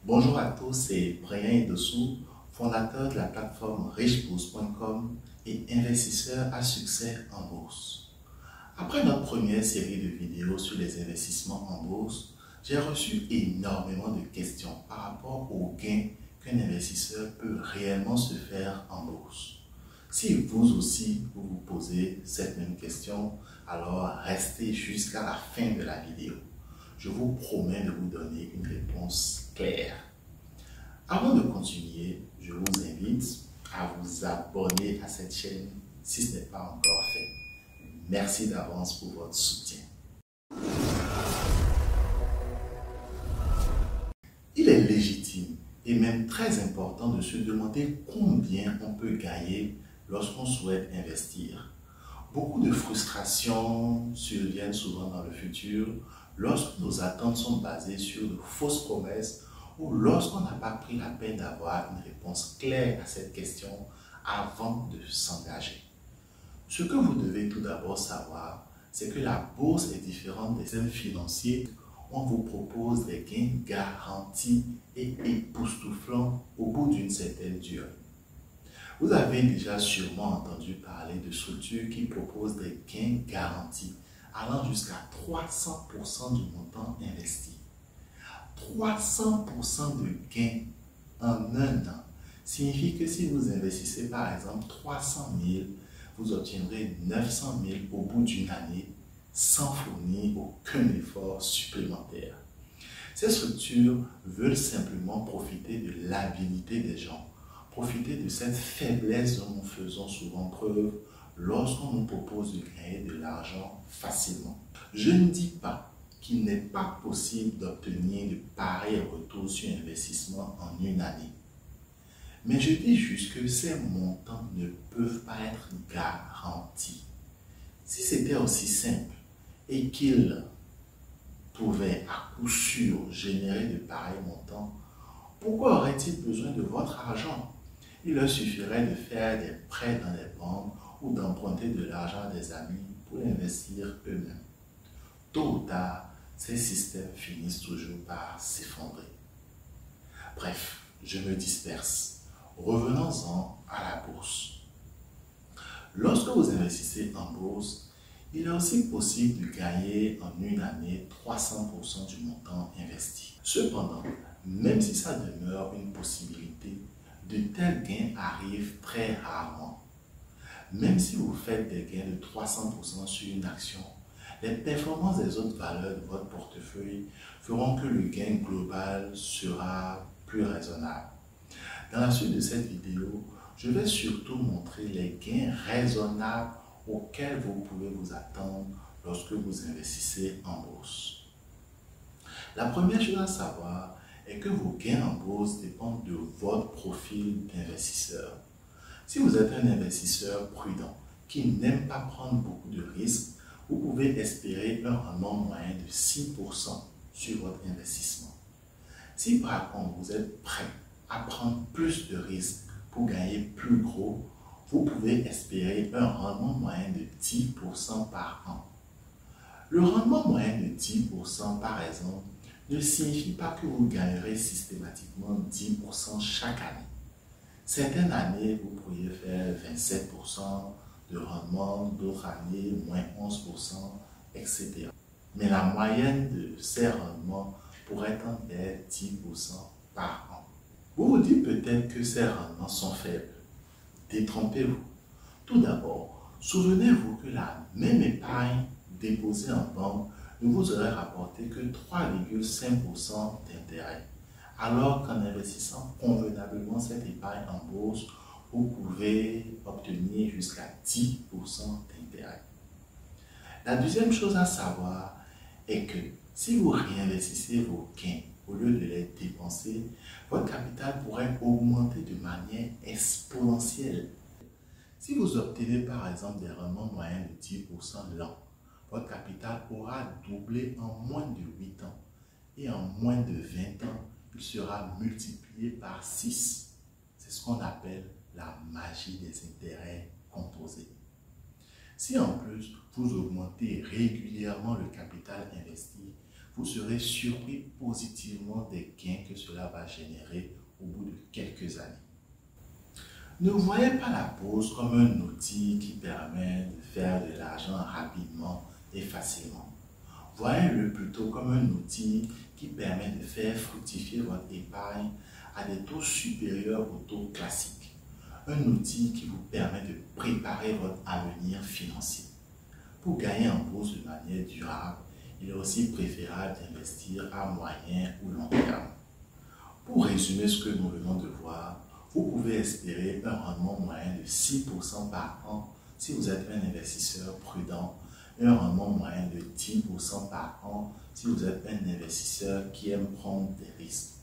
Bonjour à tous, c'est Brian Dessous, fondateur de la plateforme richebourse.com et investisseur à succès en bourse. Après notre première série de vidéos sur les investissements en bourse, j'ai reçu énormément de questions par rapport aux gains qu'un investisseur peut réellement se faire en bourse. Si vous aussi vous posez cette même question, alors restez jusqu'à la fin de la vidéo. Je vous promets de vous donner une réponse claire. Avant de continuer, je vous invite à vous abonner à cette chaîne si ce n'est pas encore fait. Merci d'avance pour votre soutien. Il est légitime et même très important de se demander combien on peut gagner lorsqu'on souhaite investir. Beaucoup de frustrations surviennent souvent dans le futur lorsque nos attentes sont basées sur de fausses promesses ou lorsqu'on n'a pas pris la peine d'avoir une réponse claire à cette question avant de s'engager. Ce que vous devez tout d'abord savoir, c'est que la bourse est différente des systèmes financiers. On vous propose des gains garantis et époustouflants au bout d'une certaine durée. Vous avez déjà sûrement entendu parler de structures qui proposent des gains garantis allant jusqu'à 300% du montant investi. 300% de gains en un an signifie que si vous investissez par exemple 300 000, vous obtiendrez 900 000 au bout d'une année sans fournir aucun effort supplémentaire. Ces structures veulent simplement profiter de l'habilité des gens, profiter de cette faiblesse dont nous faisons souvent preuve lorsqu'on nous propose de gagner de l'argent facilement. Je ne dis pas qu'il n'est pas possible d'obtenir de pareils retours sur investissement en une année. Mais je dis juste que ces montants ne peuvent pas être garantis. Si c'était aussi simple et qu'ils pouvaient à coup sûr générer de pareils montants, pourquoi auraient-ils besoin de votre argent? Il leur suffirait de faire des prêts dans les banques ou d'emprunter de l'argent à des amis pour investir eux-mêmes. Tôt ou tard, ces systèmes finissent toujours par s'effondrer. Bref, je me disperse. Revenons-en à la bourse. Lorsque vous investissez en bourse, il est aussi possible de gagner en une année 300% du montant investi. Cependant, même si ça demeure une possibilité, de tels gains arrivent très rarement. Même si vous faites des gains de 300% sur une action, les performances des autres valeurs de votre portefeuille feront que le gain global sera plus raisonnable. Dans la suite de cette vidéo, je vais surtout montrer les gains raisonnables auxquels vous pouvez vous attendre lorsque vous investissez en bourse. La première chose à savoir est que vos gains en bourse dépendent de votre profil d'investisseur. Si vous êtes un investisseur prudent qui n'aime pas prendre beaucoup de risques, vous pouvez espérer un rendement moyen de 6% sur votre investissement. Si par contre vous êtes prêt à prendre plus de risques pour gagner plus gros, vous pouvez espérer un rendement moyen de 10% par an. Le rendement moyen de 10% par exemple ne signifie pas que vous gagnerez systématiquement 10% chaque année. Certaines années, vous pourriez faire 27% de rendement, d'autres années, moins 11%, etc. Mais la moyenne de ces rendements pourrait être vers 10% par an. Vous vous dites peut-être que ces rendements sont faibles. Détrompez-vous. Tout d'abord, souvenez-vous que la même épargne déposée en banque ne vous aurait rapporté que 3,5% d'intérêt. Alors qu'en investissant convenablement cette épargne en bourse, vous pouvez obtenir jusqu'à 10% d'intérêt. La deuxième chose à savoir est que si vous réinvestissez vos gains au lieu de les dépenser, votre capital pourrait augmenter de manière exponentielle. Si vous obtenez par exemple des rendements moyens de 10% l'an, votre capital aura doublé en moins de 8 ans et en moins de 20 ans, il sera multiplié par 6. C'est ce qu'on appelle la magie des intérêts composés. Si en plus vous augmentez régulièrement le capital investi, vous serez surpris positivement des gains que cela va générer au bout de quelques années. Ne voyez pas la bourse comme un outil qui permet de faire de l'argent rapidement et facilement. Voyez-le plutôt comme un outil qui permet de faire fructifier votre épargne à des taux supérieurs aux taux classiques. Un outil qui vous permet de préparer votre avenir financier. Pour gagner en bourse de manière durable, il est aussi préférable d'investir à moyen ou long terme. Pour résumer ce que nous venons de voir, vous pouvez espérer un rendement moyen de 6% par an si vous êtes un investisseur prudent et un rendement moyen de 10% par an si vous êtes un investisseur qui aime prendre des risques.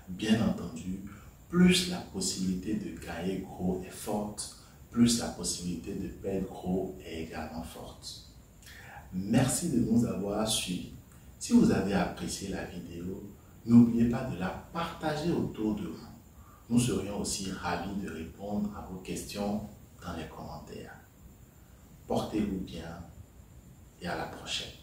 Bien entendu, plus la possibilité de gagner gros est forte, plus la possibilité de perdre gros est également forte. Merci de nous avoir suivis. Si vous avez apprécié la vidéo, n'oubliez pas de la partager autour de vous. Nous serions aussi ravis de répondre à vos questions dans les commentaires. Portez-vous bien et à la prochaine.